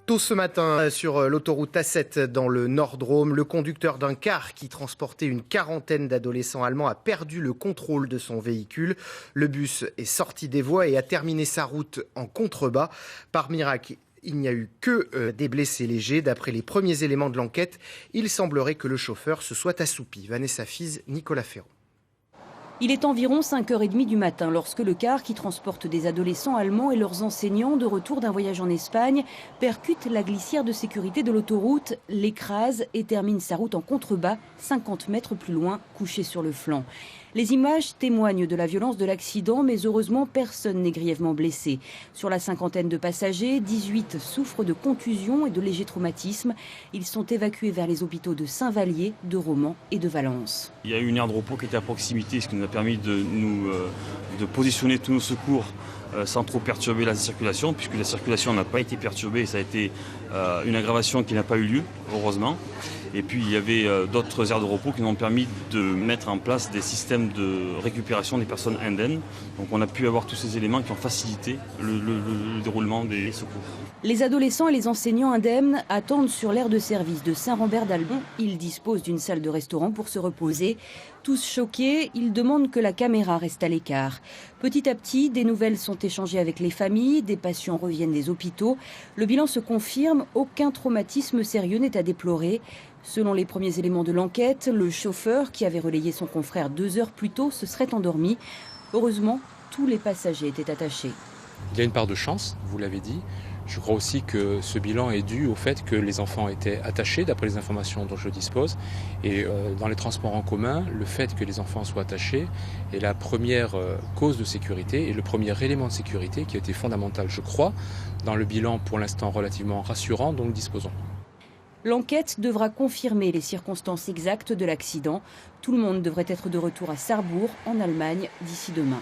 Tôt ce matin, sur l'autoroute A7 dans le Nord-Drôme, le conducteur d'un car qui transportait une quarantaine d'adolescents allemands a perdu le contrôle de son véhicule. Le bus est sorti des voies et a terminé sa route en contrebas. Par miracle, il n'y a eu que des blessés légers. D'après les premiers éléments de l'enquête, il semblerait que le chauffeur se soit assoupi. Vanessa Fize, Nicolas Ferrand. Il est environ 5h30 du matin lorsque le car qui transporte des adolescents allemands et leurs enseignants de retour d'un voyage en Espagne percute la glissière de sécurité de l'autoroute, l'écrase et termine sa route en contrebas, 50 mètres plus loin, couché sur le flanc. Les images témoignent de la violence de l'accident, mais heureusement, personne n'est grièvement blessé. Sur la cinquantaine de passagers, 18 souffrent de contusions et de légers traumatismes. Ils sont évacués vers les hôpitaux de Saint-Vallier, de Romans et de Valence. Il y a eu une aire de repos qui était à proximité, ce qui nous a permis de positionner tous nos secours sans trop perturber la circulation, puisque la circulation n'a pas été perturbée et ça a été une aggravation qui n'a pas eu lieu, heureusement. Et puis il y avait d'autres aires de repos qui nous ont permis de mettre en place des systèmes de récupération des personnes indemnes. Donc on a pu avoir tous ces éléments qui ont facilité le déroulement des secours. Les adolescents et les enseignants indemnes attendent sur l'aire de service de Saint-Rambert-d'Albon. Ils disposent d'une salle de restaurant pour se reposer. Tous choqués, ils demandent que la caméra reste à l'écart. Petit à petit, des nouvelles sont échangées avec les familles, des patients reviennent des hôpitaux. Le bilan se confirme, aucun traumatisme sérieux n'est à déplorer. Selon les premiers éléments de l'enquête, le chauffeur qui avait relayé son confrère 2 heures plus tôt se serait endormi. Heureusement, tous les passagers étaient attachés. Il y a une part de chance, vous l'avez dit. Je crois aussi que ce bilan est dû au fait que les enfants étaient attachés, d'après les informations dont je dispose. Et dans les transports en commun, le fait que les enfants soient attachés est la première cause de sécurité et le premier élément de sécurité qui a été fondamental, je crois, dans le bilan pour l'instant relativement rassurant dont nous disposons. L'enquête devra confirmer les circonstances exactes de l'accident. Tout le monde devrait être de retour à Sarrebourg, en Allemagne, d'ici demain.